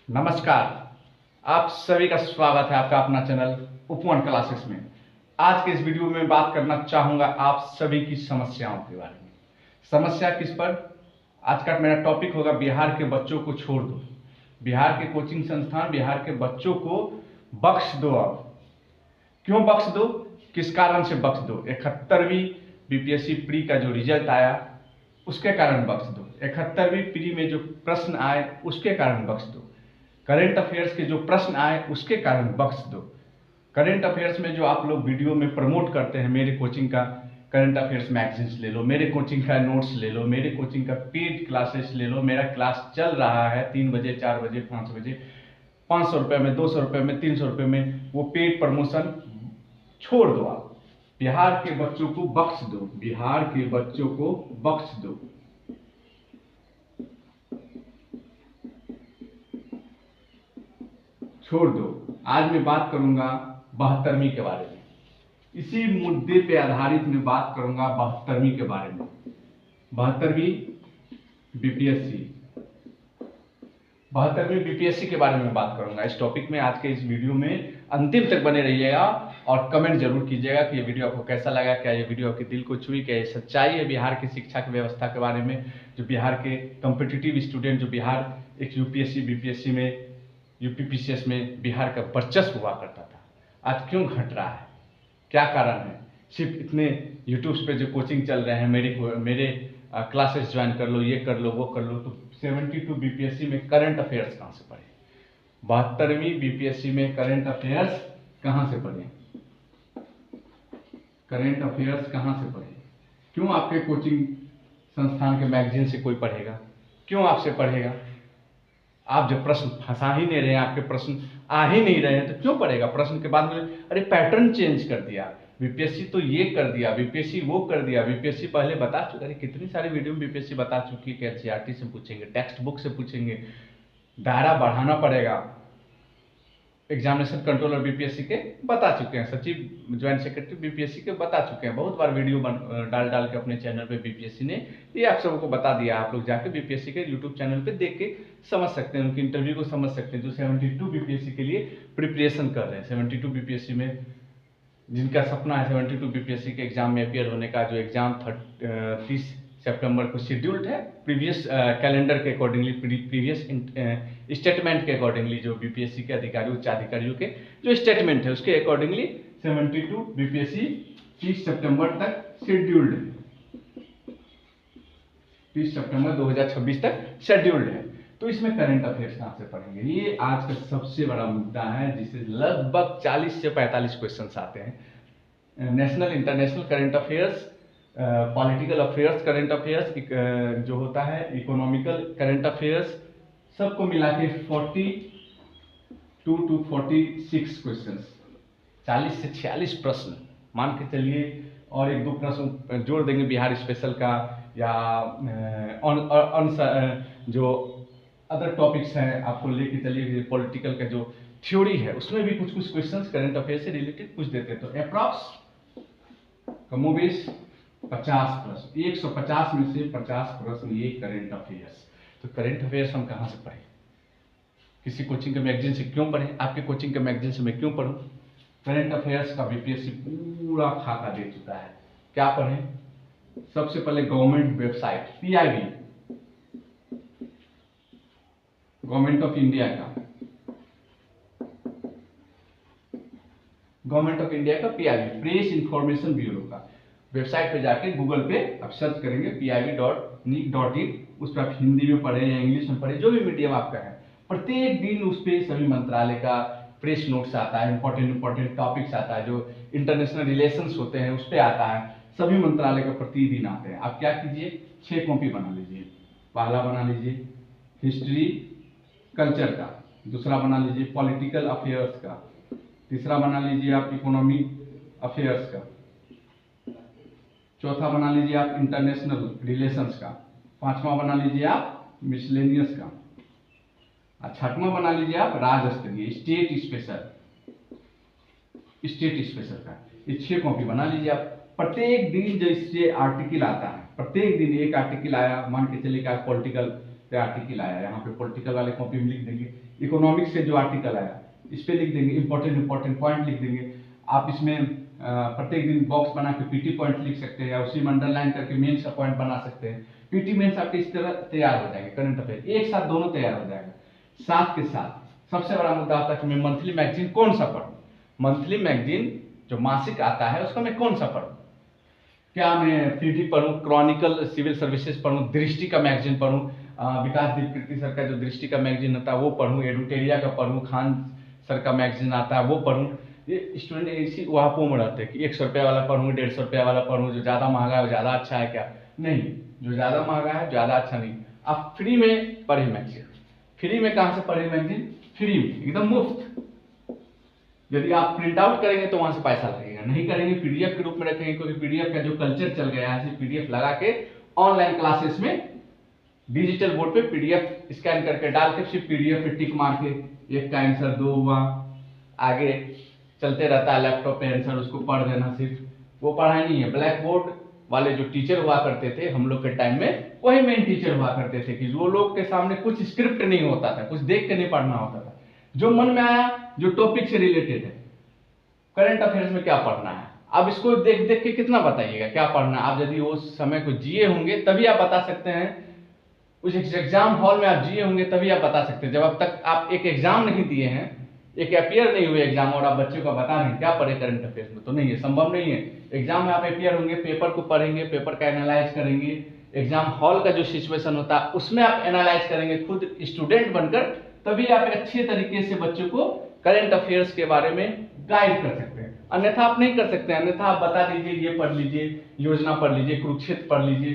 नमस्कार। आप सभी का स्वागत है आपका अपना चैनल उपवन क्लासेस में। आज के इस वीडियो में बात करना चाहूंगा आप सभी की समस्याओं के बारे में। समस्या किस पर? आज का मेरा टॉपिक होगा बिहार के बच्चों को छोड़ दो। बिहार के कोचिंग संस्थान बिहार के बच्चों को बख्श दो। अब क्यों बख्श दो, किस कारण से बख्श दो? 71वीं बीपीएससी प्री का जो रिजल्ट आया उसके कारण बख्श दो। 71वीं प्री में जो प्रश्न आए उसके कारण बख्श दो। करंट अफेयर्स के जो प्रश्न आए उसके कारण बख्श दो। करंट अफेयर्स में जो आप लोग वीडियो में प्रमोट करते हैं, मेरे कोचिंग का करंट अफेयर्स मैगजीन्स ले लो, मेरे कोचिंग का नोट्स ले लो, मेरे कोचिंग का पेड क्लासेस ले लो। मेरा क्लास चल रहा है 3 बजे, 4 बजे, 5 बजे, 500 रुपये में, 200 रुपये में, 300 रुपये में। वो पेड प्रमोशन छोड़ दो। आप बिहार के बच्चों को बख्श दो, बिहार के बच्चों को बख्श दो। छोड़ दो। आज मैं बात करूंगा 72वीं के बारे में। इसी मुद्दे पे आधारित मैं बात करूंगा 72वीं के बारे में। 72वीं बीपीएससी, 72वीं बीपीएससी के बारे में बात करूंगा इस टॉपिक में। आज के इस वीडियो में अंतिम तक बने रहिएगा और कमेंट जरूर कीजिएगा कि ये वीडियो आपको कैसा लगा, क्या ये वीडियो आपके दिल को छुई, क्या ये सच्चाई है बिहार की शिक्षा की व्यवस्था के बारे में। जो बिहार के कॉम्पिटिटिव स्टूडेंट, जो बिहार एक यूपीएससी बीपीएससी में, यूपीपीसीएस में बिहार का वर्चस्व हुआ करता था, आज क्यों घट रहा है, क्या कारण है? सिर्फ इतने यूट्यूब पे जो कोचिंग चल रहे हैं, मेरे क्लासेस ज्वाइन कर लो, ये कर लो, वो कर लो, तो 72 बीपीएससी में करंट अफेयर्स कहाँ से पढ़े? 72वीं बीपीएससी में करंट अफेयर्स कहाँ से पढ़े? करंट अफेयर्स कहाँ से पढ़े? क्यों आपके कोचिंग संस्थान के मैगजीन से कोई पढ़ेगा? क्यों आपसे पढ़ेगा? आप जब प्रश्न फंसा ही नहीं रहे हैं, आपके प्रश्न आ ही नहीं रहे हैं, तो क्यों पढ़ेगा? प्रश्न के बाद में अरे पैटर्न चेंज कर दिया, बीपीएससी तो ये कर दिया, बीपीएससी वो कर दिया, बीपीएससी पहले बता चुका है। कितनी सारी वीडियो में बीपीएससी बता चुकी है कि एनसीईआरटी से पूछेंगे, टेक्स्ट बुक से पूछेंगे। दायरा बढ़ाना पड़ेगा। एग्जामिनेशन कंट्रोलर बीपीएससी के बता चुके हैं, सचिव ज्वाइंट सेक्रेटरी बीपीएससी के बता चुके हैं, बहुत बार वीडियो डाल के अपने चैनल पे बीपीएससी ने ये आप सबको बता दिया। आप लोग जाके बीपीएससी के यूट्यूब चैनल पे देख के समझ सकते हैं, उनकी इंटरव्यू को समझ सकते हैं, जो 72 बीपीएससी के लिए प्रिपरेशन कर रहे हैं। 72 बीपीएससी में जिनका सपना है 72 बीपीएससी के एग्जाम में अपियर होने का, जो एग्जाम 30 सितंबर को शेड्यूल्ड है, प्रीवियस कैलेंडर के अकॉर्डिंगली, प्रीवियस स्टेटमेंट के अकॉर्डिंगली, जो बीपीएससी के अधिकारी, उच्च अधिकारियों के जो स्टेटमेंट है उसके अकॉर्डिंगली 72 बीपीएससी 30 सितंबर तक शेड्यूल्ड है। 30 सितंबर 2026 तक शेड्यूल्ड है। तो इसमें करंट अफेयर्स कहाँ से पढ़ेंगे? ये आज का सबसे बड़ा मुद्दा है, जिसे लगभग 40 से 45 क्वेश्चंस आते हैं। National international current affairs, political affairs current affairs, जो होता है इकोनॉमिकल करंट अफेयर्स, सबको मिला के 42 to 46 क्वेश्चंस, 40 से 46 प्रश्न मान के चलिए। और एक दो प्रश्न जोड़ देंगे बिहार स्पेशल का, या जो अदर टॉपिक्स हैं आपको लेके चलिए। पॉलिटिकल का जो थ्योरी है उसमें भी कुछ कुछ क्वेश्चंस करंट अफेयर से रिलेटेड पूछ देते हैं। तो अप्रॉक्स कमोबेश 50 प्रश्न, 150 में से 50 प्रश्न ये करंट अफेयर्स। तो करंट अफेयर्स हम कहाँ से पढ़ें? किसी कोचिंग के मैगजीन से क्यों पढ़ें? आपके कोचिंग के मैगजीन से मैं क्यों पढ़ूं? करंट अफेयर्स का बीपीएससी पूरा खाका दे चुका है। क्या पढ़ें? सबसे पहले government website PIB, government of India का, गवर्नमेंट ऑफ इंडिया का पीआईबी, प्रेस इंफॉर्मेशन ब्यूरो का वेबसाइट पे जाके गूगल पे आप सर्च करेंगे pib.nic.in, उस पर आप हिंदी में पढ़े या इंग्लिश में पढ़े, जो भी मीडियम आपका है, प्रत्येक दिन उस पर सभी मंत्रालय का प्रेस नोट्स आता है, इंपॉर्टेंट टॉपिक्स आता है, जो इंटरनेशनल रिलेशंस होते हैं उस पर आता है, सभी मंत्रालय का प्रतिदिन आते हैं। आप क्या कीजिए, 6 कॉपी बना लीजिए। पहला बना लीजिए हिस्ट्री कल्चर का, दूसरा बना लीजिए पॉलिटिकल अफेयर्स का, तीसरा बना लीजिए आप इकोनॉमिक अफेयर्स का, चौथा बना लीजिए आप इंटरनेशनल रिलेशंस का, पांचवा बना लीजिए आप मिसलेनियस का, और छठवां बना लीजिए आप राज्य स्तरीय स्टेट स्पेशल का। ये 6 कॉपी बना लीजिए आप। प्रत्येक दिन जो इससे आर्टिकल आता है, प्रत्येक दिन एक आर्टिकल आया, मान के चलिए कि पॉलिटिकल पे आर्टिकल आया, यहाँ पे पॉलिटिकल वाले कॉपी में लिख देंगे, इकोनॉमिक्स से जो आर्टिकल आया इस पे लिख देंगे, इंपॉर्टेंट पॉइंट लिख देंगे। आप इसमें प्रत्येक दिन बॉक्स बना के पीटी पॉइंट लिख सकते हैं, या उसी में अंडरलाइन करके मेंस का पॉइंट बना सकते हैं। पीटी मेंस आपके इस तरह तैयार हो जाएंगे, करंट अफेयर एक साथ दोनों तैयार हो जाएगा। साथ के साथ सबसे बड़ा मुद्दा आता है कि मैं मंथली मैगजीन कौन सा पढ़ूं। मंथली मैगजीन जो मासिक आता है उसका मैं कौन सा पढ़ूं? क्या मैं पीटी पढ़ूं, क्रॉनिकल सिविल सर्विसेज पढ़ूं, दृष्टि का मैगजीन पढ़ूं, विकास दीप सर का जो दृष्टि का मैगजीन होता है वो पढ़ूं, एडुटेरिया का पढ़ूं, खान सर का मैगजीन आता है वो पढ़ूं। ये स्टूडेंट इसी वहापों में रहते हैं कि 100 रुपये वाला पढ़ूं, 150 रुपये वाला पढ़ूं, जो ज़्यादा महंगा है वो ज़्यादा अच्छा है क्या? नहीं, जो ज़्यादा महंगा है ज़्यादा अच्छा नहीं। आप फ्री में पढ़े मैगजीन। फ्री में कहाँ से पढ़े मैगजीन? फ्री में, एकदम मुफ्त। यदि आप प्रिंट आउट करेंगे तो वहां से पैसा लगेगा, नहीं करेंगे पीडीएफ के रूप में रखेंगे, क्योंकि पीडीएफ का जो कल्चर चल गया है, पीडीएफ लगा के ऑनलाइन क्लासेस में डिजिटल बोर्ड पे पीडीएफ स्कैन करके डाल के सिर्फ पीडीएफ पे टिक मार के एक का आंसर 2 हुआ, आगे चलते रहता है लैपटॉप पे आंसर, उसको पढ़ देना। सिर्फ वो पढ़ाई नहीं है। ब्लैक बोर्ड वाले जो टीचर हुआ करते थे हम लोग के टाइम में, वही मेन टीचर हुआ करते थे कि वो लोग के सामने कुछ स्क्रिप्ट नहीं होता था, कुछ देख के नहीं पढ़ना होता था, जो मन में आया, जो टॉपिक से रिलेटेड है। करंट अफेयर्स में क्या पढ़ना है, अब इसको देख देख के कितना बताइएगा क्या पढ़ना है। आप यदि उस समय को जिए होंगे तभी आप बता सकते हैं, उस एग्जाम हॉल में आप जिए होंगे तभी आप बता सकते हैं। जब अब तक आप एक एग्जाम नहीं दिए हैं, एक अपियर नहीं हुए एग्जाम, और आप बच्चों को बता रहे हैं क्या पढ़े करंट अफेयर्स में, तो नहीं है, संभव नहीं है। एग्जाम में आप अपियर होंगे, पेपर को पढ़ेंगे, पेपर का एनालाइज करेंगे, एग्जाम हॉल का जो सिचुएशन होता है उसमें आप एनालाइज करेंगे खुद स्टूडेंट बनकर, तभी आप अच्छे तरीके से बच्चों को करंट अफेयर्स के बारे में गाइड कर सकते हैं। अन्यथा आप नहीं कर सकते। अन्यथा आप बता दीजिए ये पढ़ लीजिए, योजना पढ़ लीजिए, कुरुक्षेत्र पढ़ लीजिए।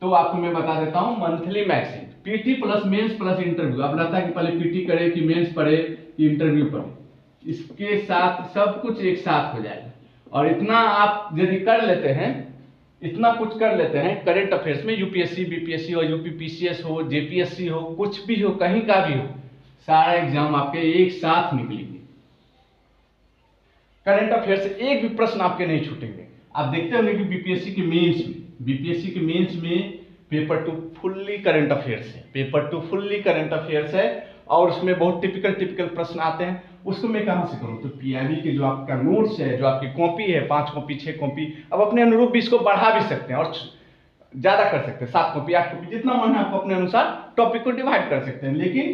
तो आपको मैं बता देता हूं monthly magazine, PT plus mains plus interview. अब लगता है कि पहले पीटी करे कि मेंस पढ़े कि इंटरव्यू पढ़े, इसके साथ सब कुछ एक साथ हो जाएगा। और इतना आप यदि कर लेते हैं, इतना कुछ कर लेते हैं करंट अफेयर्स में, यूपीएससी, बीपीएससी हो, यूपीपीसीएस हो, जेपीएससी हो, कुछ भी हो, कहीं का भी हो, सारा एग्जाम आपके एक साथ निकलेंगे। करंट अफेयर से एक भी प्रश्न आपके नहीं छूटेंगे। आप देखते होंगे कि बीपीएससी के मेंस में पेपर 2 फुल्ली करंट अफेयर्स है, पेपर 2 फुल्ली करंट अफेयर्स है, और उसमें बहुत टिपिकल प्रश्न आते हैं। उसको मैं कहां से करूं? तो पीआईबी के जो आपका नोट्स है, जो आपकी कॉपी है, 5 कॉपी 6 कॉपी, अब अपने अनुरूप भी इसको बढ़ा भी सकते हैं और ज्यादा कर सकते हैं, 7 कॉपी 8 कॉपी, जितना मन है आपको अपने अनुसार टॉपिक को डिवाइड कर सकते हैं। लेकिन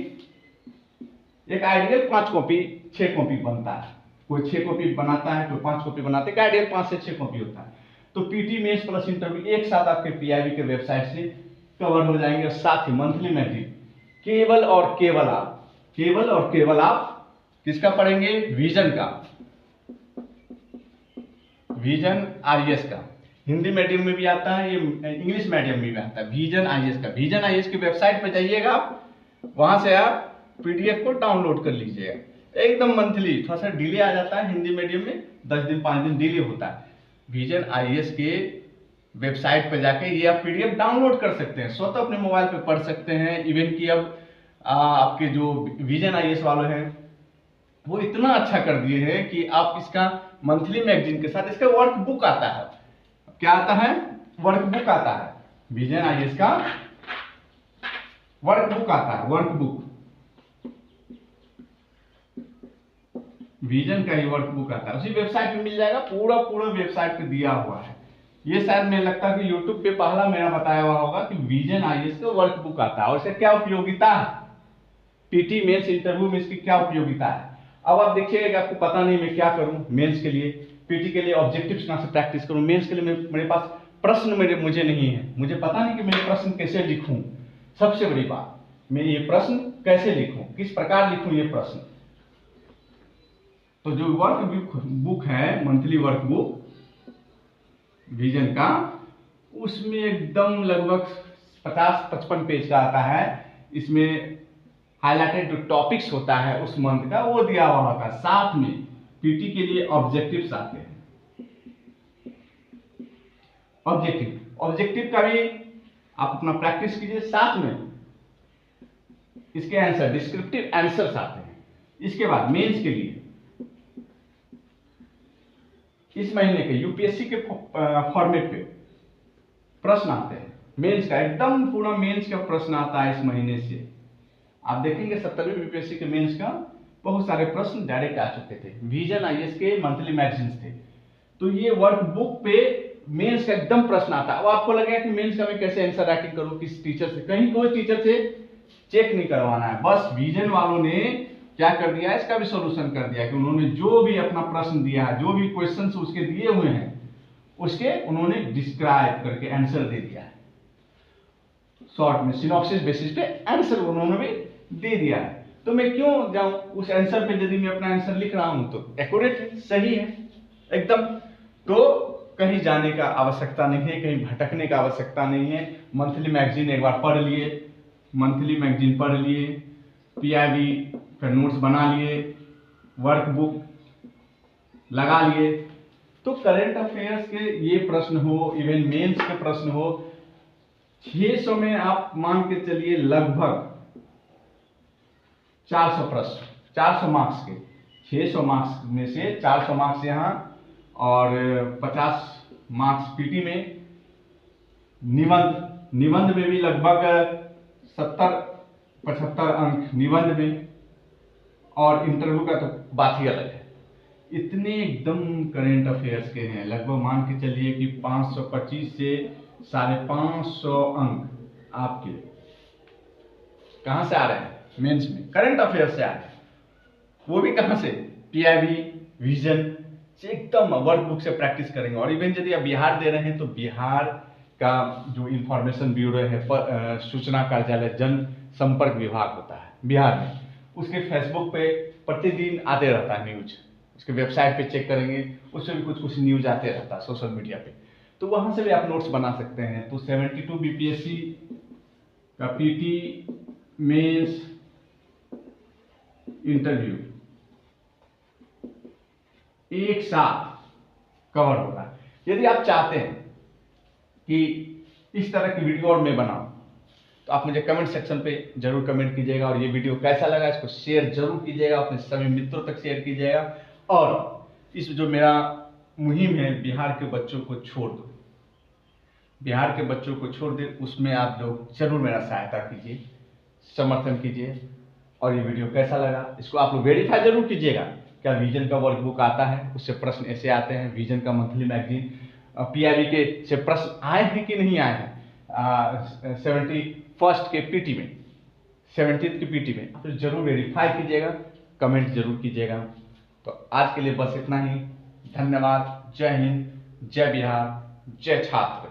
एक आइडियल 5 कॉपी 6 कॉपी बनता है। कोई 6 कॉपी बनाता है, कोई 5 कॉपी बनाते हैं, आइडियल 5 से 6 कॉपी होता है। तो पीटी मेंस प्लस इंटरव्यू एक साथ आपके पीआईबी के वेबसाइट से कवर हो जाएंगे। और साथ ही मंथली मैगजीन केवल और केवल आप किसका पढ़ेंगे? विजन का, विजन आईएएस का। हिंदी मीडियम में भी आता है, ये इंग्लिश मीडियम में भी आता है, विजन आईएएस का। विजन आईएएस की वेबसाइट पे जाइएगा आप, वहां से आप पीडीएफ को डाउनलोड कर लीजिएगा। एकदम मंथली, थोड़ा सा डिले आ जाता है हिंदी मीडियम में, 10 दिन 5 दिन डिले होता है। विजन आईएएस के वेबसाइट पे जाके ये आप पीडीएफ डाउनलोड कर सकते हैं, स्वतः अपने मोबाइल पे पढ़ सकते हैं। इवन कि अब आपके जो विजन आईएएस वाले हैं वो इतना अच्छा कर दिए हैं कि आप इसका मंथली मैगजीन के साथ इसका वर्कबुक आता है। क्या आता है? वर्कबुक आता है। विजन आईएएस का वर्कबुक आता है, वर्कबुक, विजन का ही वर्कबुक आता है, उसी वेबसाइट पे मिल जाएगा। पूरा वेबसाइट पे दिया हुआ है। ये शायद मुझे लगता है कि यूट्यूब पे पहला मेरा बताया हुआ होगा कि विजन आईएएस का वर्कबुक आता है और इसका क्या उपयोगिता है, पीटी मेंस इंटरव्यू में इसकी क्या उपयोगिता है। अब आप देखिएगा कि आपको पता नहीं मैं क्या करूं मेंस के लिए, पीटी के लिए ऑब्जेक्टिव्स कहां से प्रैक्टिस करूं, मेंस के लिए मेरे पास प्रश्न मुझे नहीं है, मुझे पता नहीं कि मैं प्रश्न कैसे लिखूं। सबसे बड़ी बात, मैं ये प्रश्न कैसे लिखूं, किस प्रकार लिखूं ये प्रश्न। तो जो वर्क बुक है, मंथली वर्क बुक विजन का, उसमें एकदम लगभग 50-55 पेज का आता है। इसमें हाईलाइटेड जो टॉपिक्स होता है उस मंथ का वो दिया हुआ होता है। साथ में पीटी के लिए ऑब्जेक्टिव्स आते हैं। ऑब्जेक्टिव का भी आप अपना प्रैक्टिस कीजिए, साथ में इसके आंसर, डिस्क्रिप्टिव आंसर्स आते हैं। इसके बाद मेंस के लिए इस महीने के यूपीएससी के फॉर्मेट पे प्रश्न आते हैं। मेंस का एकदम पूरा मेंस का प्रश्न आता है इस महीने से। आप देखेंगे 70वीं बीपीएससी के मेंस का बहुत सारे प्रश्न डायरेक्ट आ चुके थे। विजन आईएएस के मंथली मैगजीन्स थे, तो ये वर्कबुक पे मेंस का एकदम प्रश्न आता है। अब आपको लगेगा कि मेंस का मैं कैसे आंसर राइटिंग करूं, किस टीचर से, कहीं कोई टीचर से चेक नहीं करवाना है। बस विजन वालों ने क्या कर दिया है, इसका भी सोल्यूशन कर दिया कि उन्होंने जो भी अपना प्रश्न दिया है, जो भी क्वेश्चन उसके दिए हुए हैं, उसके उन्होंने डिस्क्राइब करके आंसर दे दिया है। शॉर्ट में सिनॉप्सिस बेसिस पे आंसर उन्होंने भी दे दिया है। तो मैं क्यों जाऊं उस आंसर पे, यदि मैं अपना आंसर लिख रहा हूं तो एक्यूरेट है, सही है एकदम। तो कहीं जाने का आवश्यकता नहीं है, कहीं भटकने का आवश्यकता नहीं है। मंथली मैगजीन एक बार पढ़ लिए, मंथली मैगजीन पढ़ लिए, पीआईबी का नोट्स बना लिए, वर्कबुक लगा लिए, तो करंट अफेयर्स के ये प्रश्न हो, इवन मेंस के प्रश्न हो, 600 में आप मान के चलिए लगभग 400 प्रश्न, 400 मार्क्स के, 600 मार्क्स में से 400 मार्क्स यहाँ और 50 मार्क्स पीटी में। निबंध में भी लगभग 70-75 अंक निबंध में, और इंटरव्यू का तो बात ही अलग है। इतने एकदम करंट अफेयर्स के हैं, लगभग मान के चलिए कि 525 से 550 अंक आपके कहां से आ रहे हैं, मेंस में करंट अफेयर से आ रहे हैं। वो भी कहां से, पीआईबी विजन से एकदम वर्कबुक से प्रैक्टिस करेंगे। और इवन यदि आप बिहार दे रहे हैं तो बिहार का जो इंफॉर्मेशन ब्यूरो है, सूचना कार्यालय जनसंपर्क विभाग होता है बिहार में, उसके फेसबुक पे प्रतिदिन आते रहता है न्यूज, उसके वेबसाइट पे चेक करेंगे, उसमें भी कुछ न्यूज आते रहता है सोशल मीडिया पे, तो वहां से भी आप नोट्स बना सकते हैं। तो 72 बीपीएससी का पीटी, मेंस, इंटरव्यू एक साथ कवर होगा। यदि आप चाहते हैं कि इस तरह की वीडियो और मैं बनाऊं, तो आप मुझे कमेंट सेक्शन पे जरूर कमेंट कीजिएगा, और ये वीडियो कैसा लगा इसको शेयर जरूर कीजिएगा, अपने सभी मित्रों तक शेयर कीजिएगा। और इस जो मेरा मुहिम है बिहार के बच्चों को छोड़ दो, बिहार के बच्चों को छोड़ दे, उसमें आप लोग जरूर मेरा सहायता कीजिए, समर्थन कीजिए। और ये वीडियो कैसा लगा इसको आप लोग वेरीफाई जरूर कीजिएगा, क्या विजन का वर्कबुक आता है, उससे प्रश्न ऐसे आते हैं, विजन का मंथली मैगजीन, पीआईबी के से प्रश्न आए हैं कि नहीं आए हैं, 71st के पीटी में, 70th के पीटी में, तो जरूर वेरीफाई कीजिएगा, कमेंट जरूर कीजिएगा। तो आज के लिए बस इतना ही। धन्यवाद। जय हिंद, जय बिहार, जय छात्र।